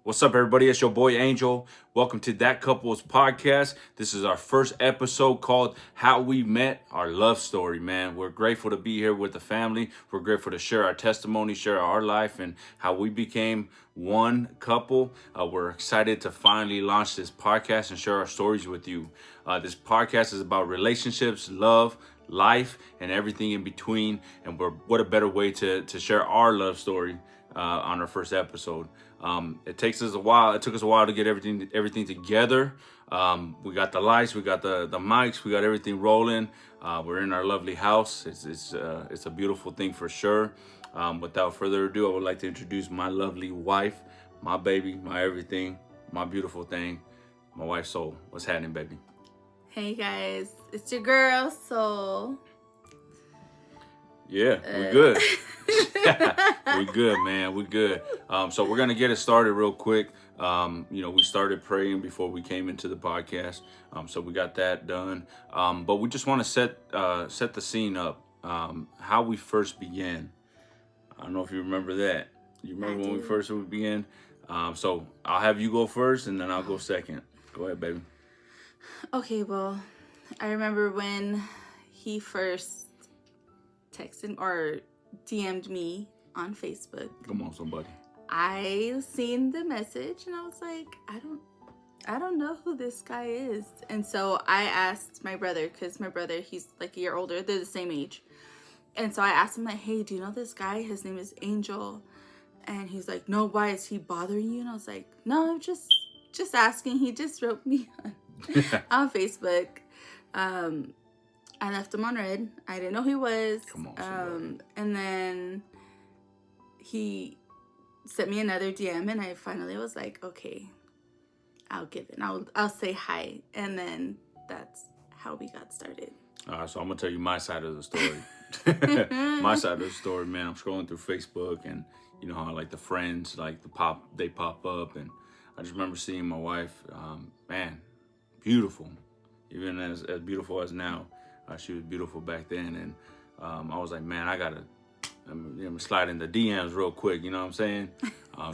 What's up, everybody? It's your boy Angel. Welcome to That Couple's podcast. This is our first episode called How We Met, our love story, man. We're grateful to be here with the family. We're grateful to share our testimony, share our life, and how we became one couple. We're excited to finally launch this podcast and share our stories with you. This podcast is about relationships, love, life, and everything in between. And what a better way to share our love story on our first episode. It took us a while to get everything together. We got the lights, we got the mics, we got everything rolling. We're in our lovely house. It's a beautiful thing for sure. Without further ado, I would like to introduce my lovely wife, my baby, my everything, my beautiful thing, my wife Soul. What's happening, baby? Hey guys, it's your girl Soul. Yeah, we're good. We're good, man. We're good. So we're gonna get it started real quick. We started praying before we came into the podcast, so we got that done. But we just want to set the scene up. How we first began. I don't know if you remember that. You remember when we first began? So I'll have you go first, and then I'll go second. Go ahead, baby. Okay, well, I remember when he first texted or DM'd me on Facebook. Come on, somebody. I seen the message and I was like, I don't know who this guy is. And so I asked my brother, because my brother, he's like a year older. They're the same age. And so I asked him, like, hey, do you know this guy? His name is Angel. And he's like, no, why? Is he bothering you? And I was like, no, I'm just asking. He just wrote me on Facebook. I left him on red. I didn't know who he was. Come on, and then he sent me another DM, and I finally was like, okay, I'll give it. I'll say hi, and then that's how we got started. All right, so I'm gonna tell you my side of the story. My side of the story, man. I'm scrolling through Facebook, and you know how like the friends they pop up, and I just remember seeing my wife. Man, beautiful, even as beautiful as now. She was beautiful back then, and I was like, man, I'm slide in the DMs real quick, you know what I'm saying?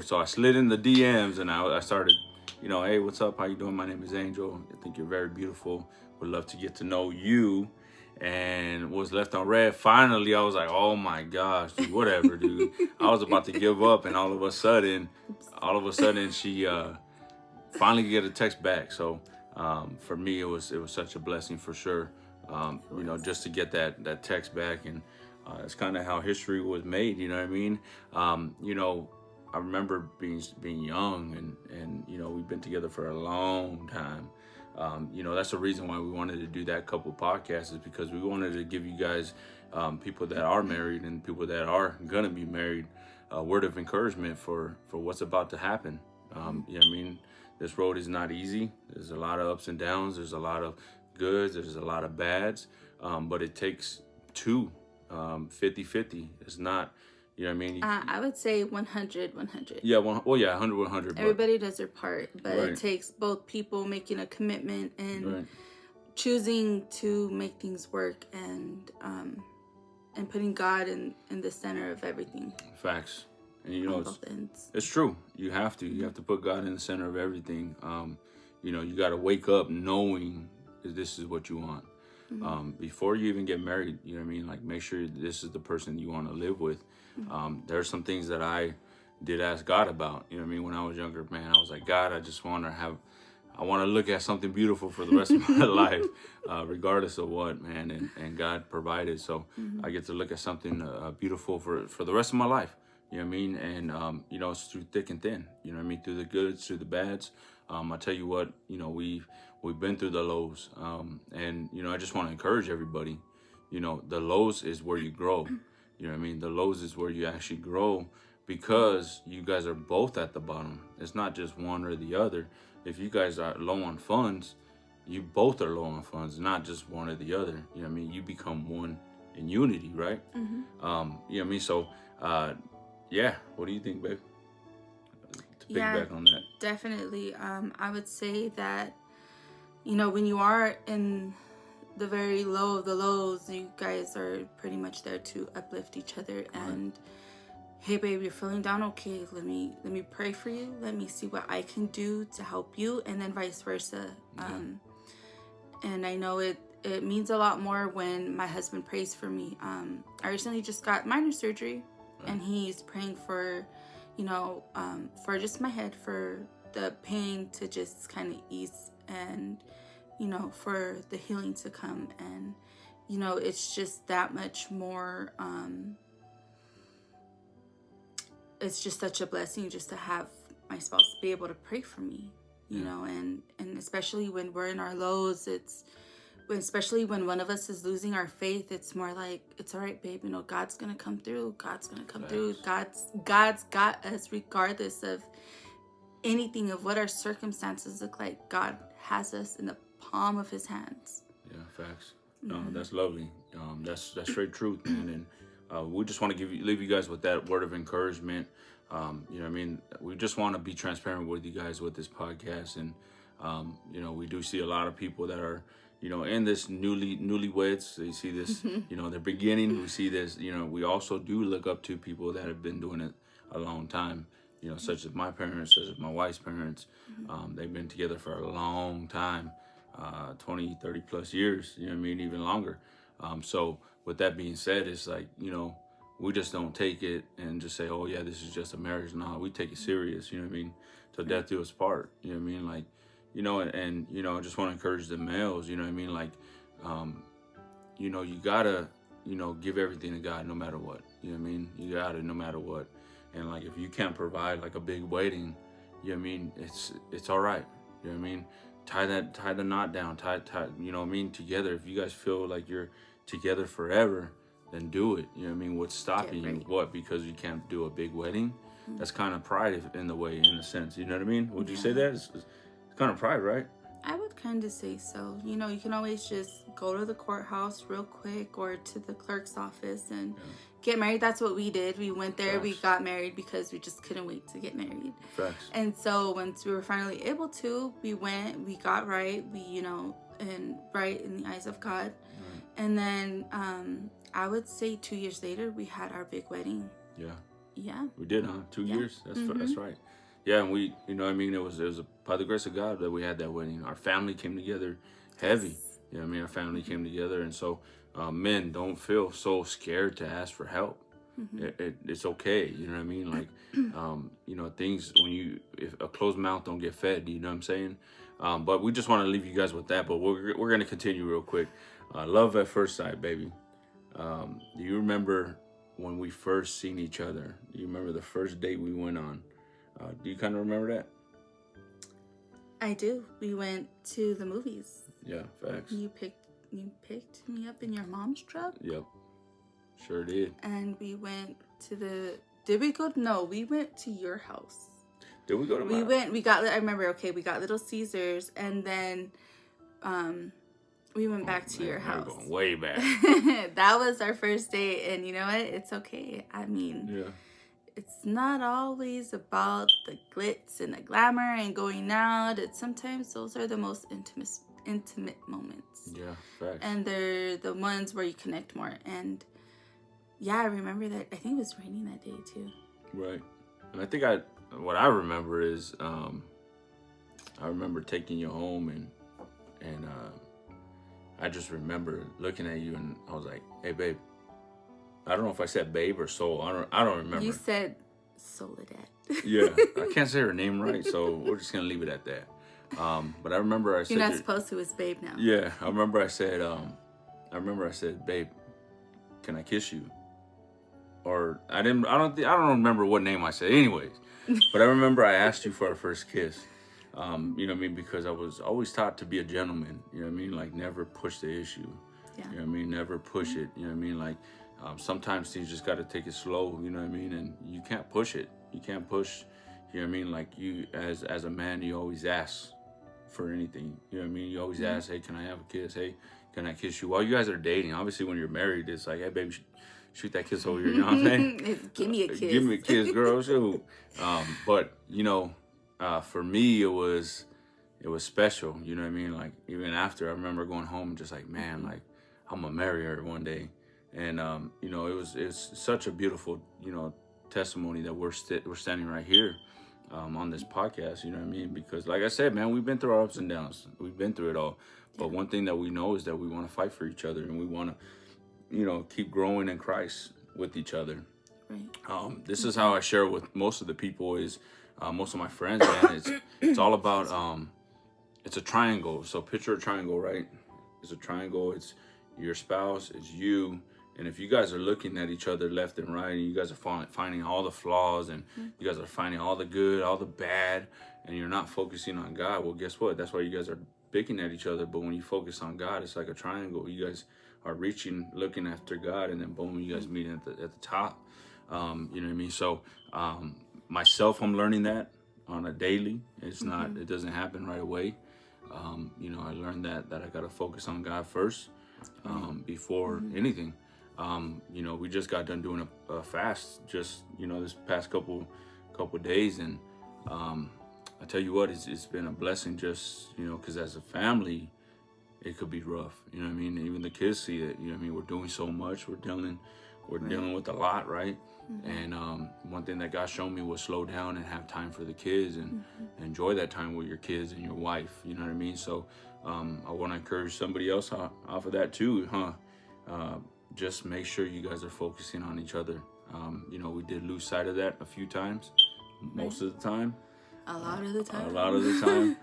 So I slid in the DMs, and I started, hey, what's up? How you doing? My name is Angel. I think you're very beautiful. Would love to get to know you. And was left on red. Finally, I was like, oh my gosh, dude, whatever, dude. I was about to give up, and all of a sudden, she finally get a text back. So for me, it was such a blessing for sure. Just to get that text back, and it's kind of how history was made. You know what I mean? I remember being young, and we've been together for a long time. That's the reason why we wanted to do That Couple podcast, is because we wanted to give you guys, people that are married and people that are gonna be married, a word of encouragement for what's about to happen. This road is not easy. There's a lot of ups and downs. There's a lot of goods, there's a lot of bads, but it takes two, 50-50. It's not, you know what I mean? I would say 100-100. Yeah, 100-100. Everybody does their part, but right. It takes both people making a commitment and right. choosing to make things work, and putting God in the center of everything. Facts. And on both ends. It's true. You have to put God in the center of everything. You got to wake up knowing this is what you want. Mm-hmm. Before you even get married, you know what I mean? Like, make sure this is the person you want to live with. Mm-hmm. There are some things that I did ask God about. You know what I mean? When I was younger, man, I was like, God, I want to look at something beautiful for the rest of my life, regardless of what, man. And God provided. So mm-hmm. I get to look at something beautiful for the rest of my life. You know what I mean? And, it's through thick and thin. You know what I mean? Through the goods, through the bads. I tell you what, we've been through the lows. And I just want to encourage everybody. The lows is where you grow. You know what I mean? The lows is where you actually grow, because you guys are both at the bottom. It's not just one or the other. If you guys are low on funds, you both are low on funds, not just one or the other. You know what I mean? You become one in unity, right? Mm-hmm. You know what I mean? So, yeah. What do you think, babe? To piggyback on that. Definitely. I would say that, when you are in the very low of the lows, you guys are pretty much there to uplift each other and hey babe, you're feeling down, okay, let me pray for you, let me see what I can do to help you, and then vice versa. And I know it means a lot more when my husband prays for me. I recently just got minor surgery, and he's praying for, for just my head, for the pain to just kind of ease, and for the healing to come. And it's just that much more. It's just such a blessing just to have my spouse be able to pray for me, and especially when we're in our lows, especially when one of us is losing our faith, it's more like, it's all right, babe, God's gonna come through. God's gonna come through. God's got us, regardless of anything, of what our circumstances look like. God has us in the palm of his hands. Yeah, facts. No, that's lovely. That's straight truth, man. And we just want to leave you guys with that word of encouragement. We just want to be transparent with you guys with this podcast. And, we do see a lot of people that are, in this newlyweds. They see this, they're beginning. We see this, we also do look up to people that have been doing it a long time, such as my parents, such as my wife's parents. They've been together for a long time, 20, 30 plus years, even longer. So with that being said, it's like, we just don't take it and just say, oh yeah, this is just a marriage. No, we take it serious, till death do us part, like, I just want to encourage the males, like, you gotta, give everything to God no matter what, you gotta, no matter what. And like, if you can't provide like a big wedding, it's all right, tie the knot down, tie, together. If you guys feel like you're together forever, then do it. What's stopping you? What? Because you can't do a big wedding? That's kind of pride in the way, in a sense. You know what I mean? Would you say that? It's kind of pride, right? I would kind of say so. You can always just go to the courthouse real quick, or to the clerk's office, and get married. That's what we did. We went there, we got married because we just couldn't wait to get married. Facts. And so once we were finally able to, we went, we got right, and right in the eyes of God. And then I would say 2 years later, we had our big wedding. Yeah. We did, huh? 2 years? That's right. Yeah, and we, it was by the grace of God that we had that wedding. Our family came together heavy. Our family came together. And so, men, don't feel so scared to ask for help. It's okay. You know what I mean? Like, things, if a closed mouth don't get fed, you know what I'm saying? But we just want to leave you guys with that. But we're going to continue real quick. Love at first sight, baby. Do you remember when we first seen each other? Do you remember the first date we went on? Do you kind of remember that? I do. We went to the movies. Yeah, facts. You picked me up in your mom's truck? Yep. Sure did. And we went to did we go? No, we went to your house. Did we go to my I remember, we got Little Caesars, and then we went back to your house. We're going way back. That was our first date, and you know what? It's okay. I mean, it's not always about the glitz and the glamour and going out. Sometimes those are the most intimate moments. Yeah, facts. And they're the ones where you connect more. And yeah, I remember that. I think it was raining that day too. Right. And I think what I remember is I remember taking you home, and I just remember looking at you, and I was like, hey babe. I don't know if I said babe or soul. I don't remember. You said Soledad. Yeah, I can't say her name right, so we're just gonna leave it at that. But I remember I said, you're not supposed to. It's babe now. Yeah, I remember I said, babe, can I kiss you? Or I don't remember what name I said. Anyways, but I remember I asked you for our first kiss. You know what I mean? Because I was always taught to be a gentleman. You know what I mean? Like, never push the issue. Yeah. You know what I mean? Never push it. You know what I mean? Like, sometimes things just got to take it slow. You know what I mean? And you can't push it. You can't push. You know what I mean? Like, you as a man, you always ask for anything. You know what I mean? You always ask, hey, can I have a kiss? Hey, can I kiss you? While you guys are dating, obviously when you're married, it's like, hey, baby, shoot that kiss over here. You know what I'm saying? Give me a kiss. Give me a kiss, girl. Shoot. But for me, it was special. You know what I mean? Like, even after, I remember going home, just like, man, like, I'm gonna marry her one day. And it's such a beautiful testimony that we're standing right here on this podcast. You know what I mean? Because like I said, man, we've been through our ups and downs. We've been through it all. But one thing that we know is that we want to fight for each other, and we want to, keep growing in Christ with each other. Right. This is how I share with most of the people is most of my friends, man. It's all about it's a triangle. So picture a triangle, right? It's a triangle. It's your spouse, it's you, and if you guys are looking at each other left and right, and you guys are finding all the flaws, and you guys are finding all the good, all the bad, and you're not focusing on God, well, guess what? That's why you guys are picking at each other. But when you focus on God, it's like a triangle. You guys are reaching, looking after God, and then boom, you guys meet at the top. You know what I mean? So myself, I'm learning that on a daily. It's not, it doesn't happen right away. I learned that I got to focus on God first before anything. We just got done doing a fast just, this past couple days. And I tell you what, it's been a blessing just, because as a family, it could be rough. You know what I mean? Even the kids see it. You know what I mean? We're doing so much. We're dealing with a lot, right? And one thing that God showed me was slow down and have time for the kids and enjoy that time with your kids and your wife. You know what I mean? So I want to encourage somebody else off of that too, just make sure you guys are focusing on each other. We did lose sight of that a few times, most of the time. A lot of the time.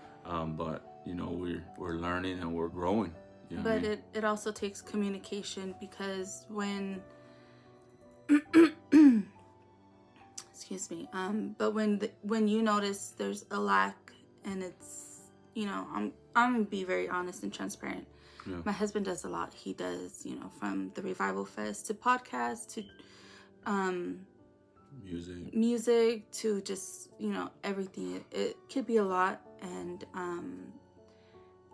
But we're learning and we're growing. You know what I mean? It also takes communication, because when excuse me, but when you notice there's a lack, and it's, I'm gonna be very honest and transparent. Yeah. My husband does a lot. He does, from the Revival Fest to podcasts to music to just, everything. It could be a lot, and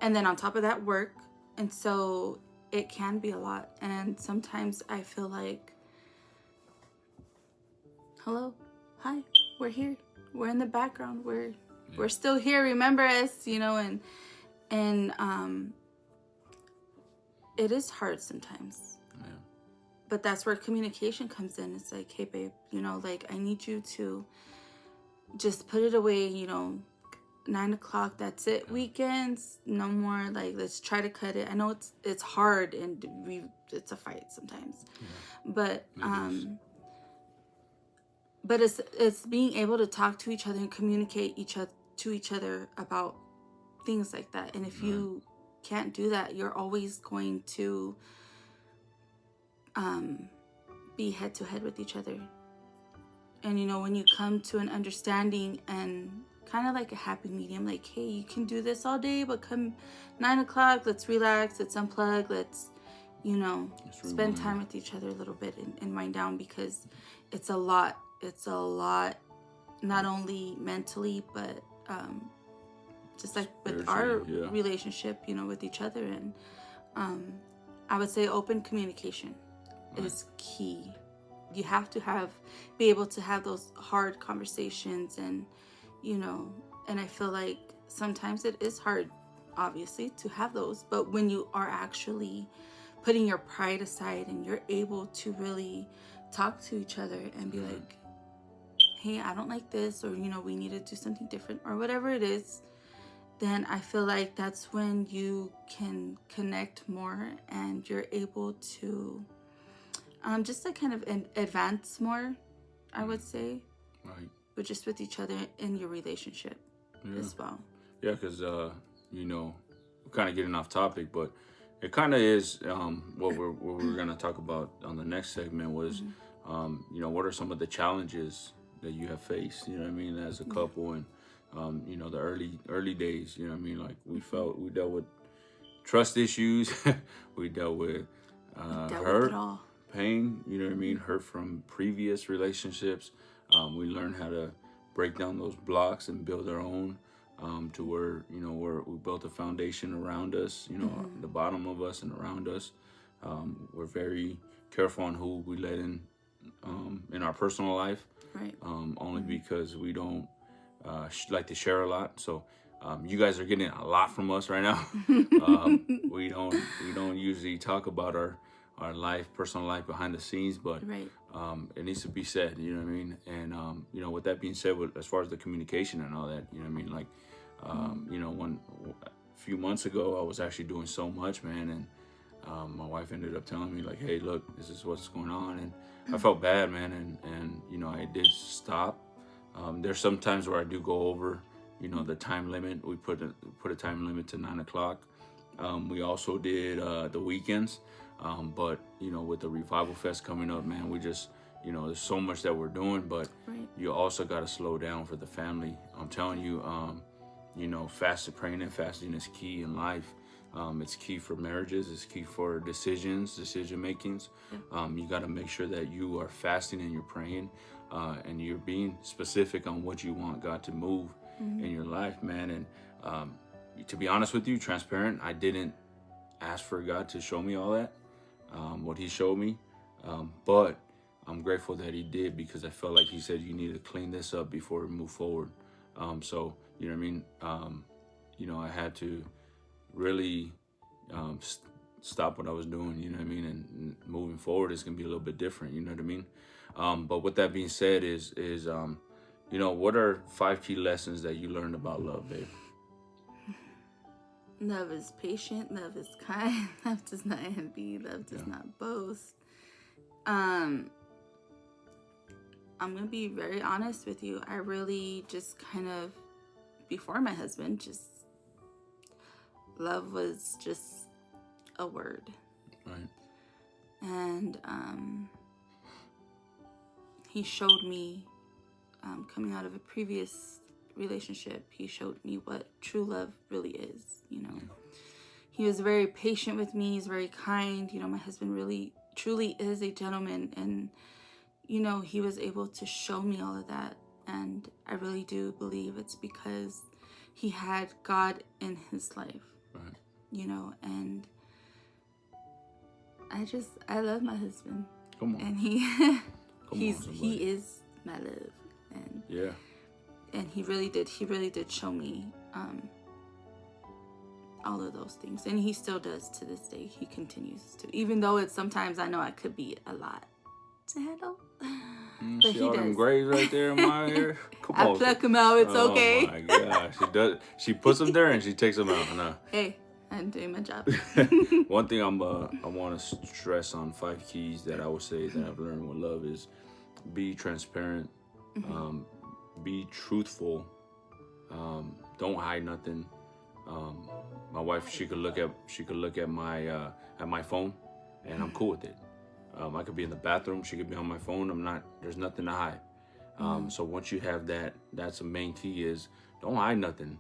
then on top of that, work. And so it can be a lot. And sometimes I feel like, hello, hi, we're here. We're in the background. We're still here. Remember us, and it is hard sometimes. Yeah. But that's where communication comes in. It's like, hey, babe, I need you to just put it away, 9:00, that's it. Weekends, no more. Let's try to cut it. I know it's hard, and it's a fight sometimes. Yeah. But it's being able to talk to each other and communicate to each other about things like that. And if you can't do that, you're always going to be head to head with each other. And when you come to an understanding and kind of like a happy medium, like, hey, you can do this all day, but come 9:00, let's relax, let's unplug, let's spend time with each other a little bit and wind down, because it's a lot. It's a lot, not only mentally, but just like with our relationship, with each other. And I would say open communication is key. You have to be able to have those hard conversations, and and I feel like sometimes it is hard, obviously, to have those. But when you are actually putting your pride aside and you're able to really talk to each other and be like, hey, I don't like this, or we need to do something different, or whatever it is, then I feel like that's when you can connect more, and you're able to just like kind of advance more, I would say. Right. But just with each other in your relationship as well. Yeah, because we're kind of getting off topic, but it kind of is what we're going to talk about on the next segment was, what are some of the challenges that you have faced, as a couple, and the early days, like we dealt with trust issues, we dealt with hurt, pain, hurt from previous relationships. We learned how to break down those blocks and build our own, to where we built a foundation around us, the bottom of us and around us. We're very careful on who we let in our personal life. Right. Only because we don't like to share a lot. So you guys are getting a lot from us right now. We don't usually talk about our life, personal life behind the scenes, but It needs to be said, you know what I mean? And, with that being said, as far as the communication and all that, you know what I mean? Like, a few months ago, I was actually doing so much, man. And my wife ended up telling me, like, hey, look, this is what's going on. And I felt bad, man. And I did stop. There's some times where I do go over, the time limit. We put a time limit to 9 o'clock. We also did the weekends. But, with the Revival Fest coming up, man, we just, there's so much that we're doing, but Right. you also got to slow down for the family. I'm telling you, praying and fasting is key in life. It's key for marriages. It's key for decision makings. Yeah. You got to make sure that you are fasting and you're praying, and you're being specific on what you want God to move in your life, man. And to be honest with you, transparent, I didn't ask for God to show me all that, what He showed me, but I'm grateful that He did, because I felt like He said you need to clean this up before we move forward. So you know what I mean. I had to really stop what I was doing, you know what I mean, and moving forward is gonna be a little bit different, you know what I mean. But with that being said, is what are 5 key lessons that you learned about love, babe? Love is patient, love is kind, love does not envy, love does not boast. I'm gonna be very honest with you. I really just kind of, before my husband, just love was just a word. Right. And he showed me, coming out of a previous relationship, he showed me what true love really is, He was very patient with me. He's very kind. My husband really, truly is a gentleman. And, he was able to show me all of that. And I really do believe it's because he had God in his life. Right. And I love my husband. Come on. And he is my love. And yeah. And he really did show me all of those things. And he still does to this day. He continues to. Even though it's sometimes I know I could be a lot to handle. But See he all does. them grays right there in my hair? Come on. I pluck them out. It's okay. Oh my gosh. She does. She puts them there and she takes them out. No. Hey, I'm doing my job. One thing I want to stress on 5 keys that I would say that I've learned with love is be transparent, be truthful, don't hide nothing. My wife, she could look at my phone, and I'm cool with it. I could be in the bathroom, she could be on my phone. There's nothing to hide. So once you have that, that's the main key is don't hide nothing.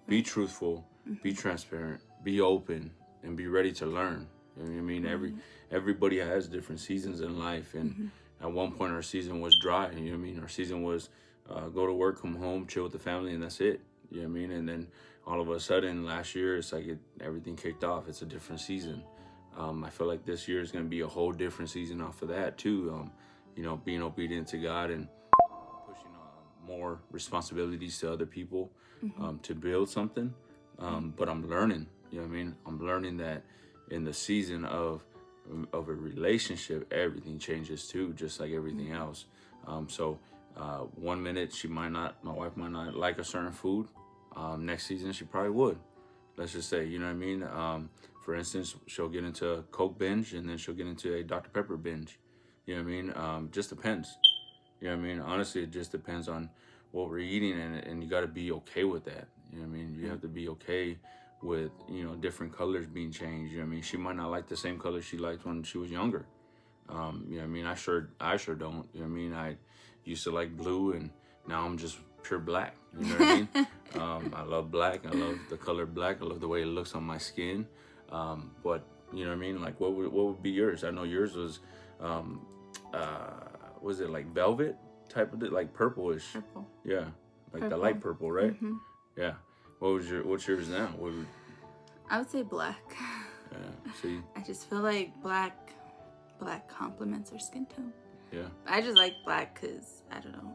Be truthful, be transparent, be open, and be ready to learn. You know what I mean? Everybody has different seasons in life, and at one point our season was dry. You know what I mean? Our season was go to work, come home, chill with the family, and that's it. You know what I mean? And then all of a sudden last year, it's like everything kicked off. It's a different season. I feel like this year is going to be a whole different season off of that too. Being obedient to God and pushing more responsibilities to other people to build something. But I'm learning, you know what I mean? I'm learning that in the season of a relationship, everything changes too, just like everything else. So 1 minute my wife might not like a certain food. Next season she probably would. Let's just say, you know what I mean? For instance, she'll get into a Coke binge and then she'll get into a Dr. Pepper binge. You know what I mean? Just depends. You know what I mean? Honestly, it just depends on what we're eating, and you got to be okay with that. You know what I mean? You have to be okay with, different colors being changed. You know what I mean? She might not like the same color she liked when she was younger. You know what I mean? I sure don't. You know what I mean? I used to like blue, and now I'm just pure black. You know what I mean? I love black. I love the color black. I love the way it looks on my skin. But you know what I mean? Like, what would be yours? I know yours was, was it like velvet type of it, like purplish? Purple. Yeah, like purple. The light purple, right? Yeah. What's yours now? I would say black. Yeah. See. I just feel like black complements our skin tone. Yeah. I just like black because I don't know.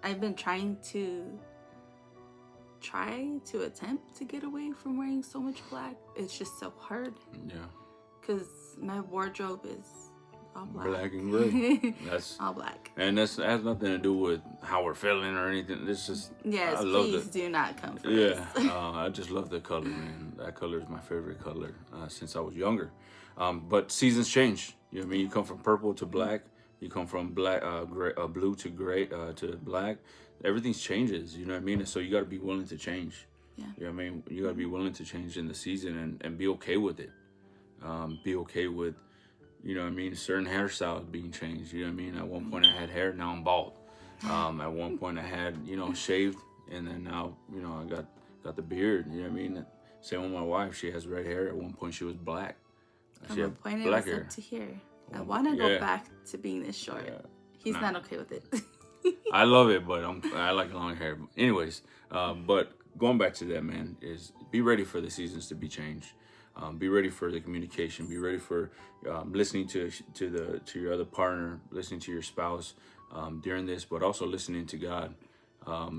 I've been trying to attempt to get away from wearing so much black. It's just so hard. Yeah. Because my wardrobe is All black. Black and gray. That's all black. And that has nothing to do with how we're feeling or anything. This is yes. Please do not come for us. I just love the color, man. That color is my favorite color since I was younger. But seasons change. You know what I mean? You come from purple to black. You come from black, blue to gray to black. Everything changes. You know what I mean? And so you got to be willing to change. Yeah. You know what I mean? You got to be willing to change in the season and be okay with it. Be okay with, you know what I mean, certain hairstyles being changed. You know what I mean? At one point I had hair, now I'm bald. At one point I had, shaved, and then now, I got the beard. You know what I mean? Same with my wife. She has red hair. At one point she was black. At one point it was up to here. I want to go back to being this short. Yeah. He's not okay with it. I love it, but I like long hair. Anyways, but going back to that, man, is be ready for the seasons to be changed. Be ready for the communication. Be ready for listening to your other partner, listening to your spouse during this, but also listening to God.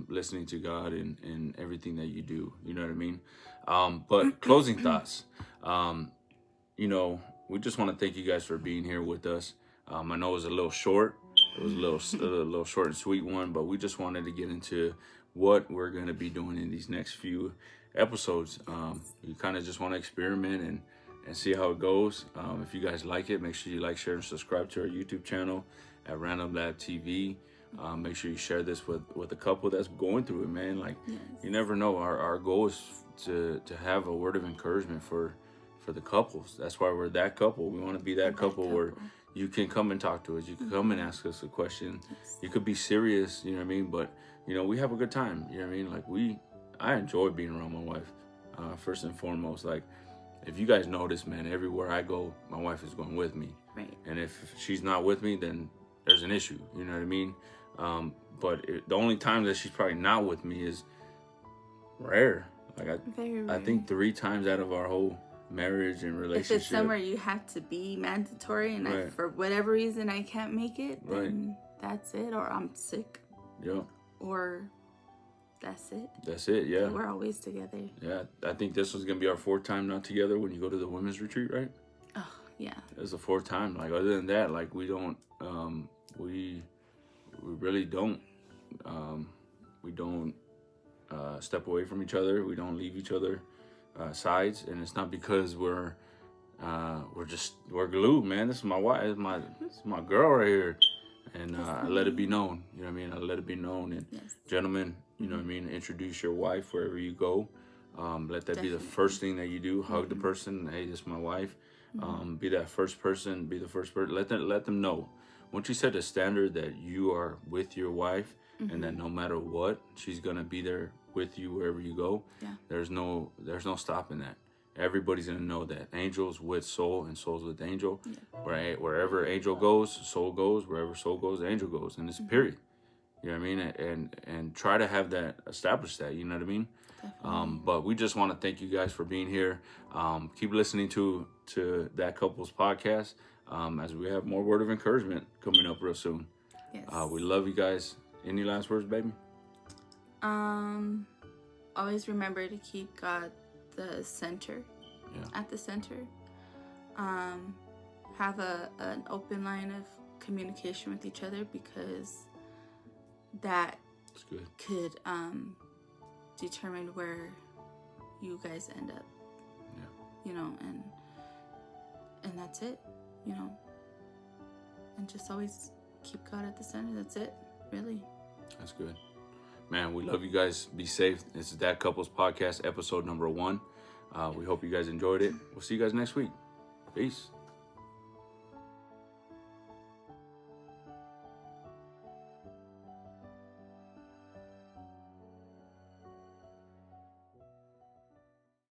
Listening to God in everything that you do. You know what I mean? But closing thoughts. We just want to thank you guys for being here with us. I know it was a little short. It was a little short and sweet one, but we just wanted to get into what we're going to be doing in these next few episodes. You kind of just want to experiment and see how it goes. If you guys like it, make sure you like, share, and subscribe to our YouTube channel at Random Lab TV. Make sure you share this with a couple that's going through it, man. Like, yes. You never know. Our goal is to have a word of encouragement for the couples. That's why we're that couple. We want to be that couple where you can come and talk to us. You can come and ask us a question. Yes. You could be serious, you know what I mean? But, we have a good time, you know what I mean? Like, I enjoy being around my wife, first and foremost. Like, if you guys notice, man, everywhere I go, my wife is going with me. Right. And if she's not with me, then there's an issue, you know what I mean? But the only time that she's probably not with me is rare. Like, Very rare. I think 3 times out of our whole marriage and relationship. If it's somewhere you have to be mandatory and right. for whatever reason I can't make it, then right. That's it. Or I'm sick. Yeah. Or that's it. That's it, yeah. We're always together. Yeah, I think this was going to be our 4th time not together when you go to the women's retreat, right? Oh, yeah. It was the 4th time. Like, other than that, like, we don't, we really don't, we don't step away from each other. We don't leave each other sides, and it's not because we're glued, man. This is my wife. This is my girl right here, and I let it be known. You know what I mean? I let it be known. And yes. Gentlemen, you know what I mean? Introduce your wife wherever you go. Let that be the first thing that you do. Hug the person. Hey, this is my wife. Be that first person. Be the first person. Let them know. Once you set a standard that you are with your wife, and that no matter what, she's gonna be there with you wherever you go. Yeah. There's no stopping that. Everybody's gonna know that Angel's with soul and soul's with angel. Yeah. Wherever angel goes, soul goes. Wherever soul goes, angel goes, and it's period. You know what I mean? And try to have that, establish that. You know what I mean? Definitely. But we just want to thank you guys for being here. Keep listening to That Couples podcast as we have more word of encouragement coming up real soon. Yes. We love you guys. Any last words, baby? Always remember to keep God the center. Yeah. At the center. Have an open line of communication with each other, because that could determine where you guys end up. Yeah. And that's it. And just always keep God at the center. That's it. Really. That's good. Man, we love you guys. Be safe. This is That Couples Podcast, episode number 1. We hope you guys enjoyed it. We'll see you guys next week. Peace.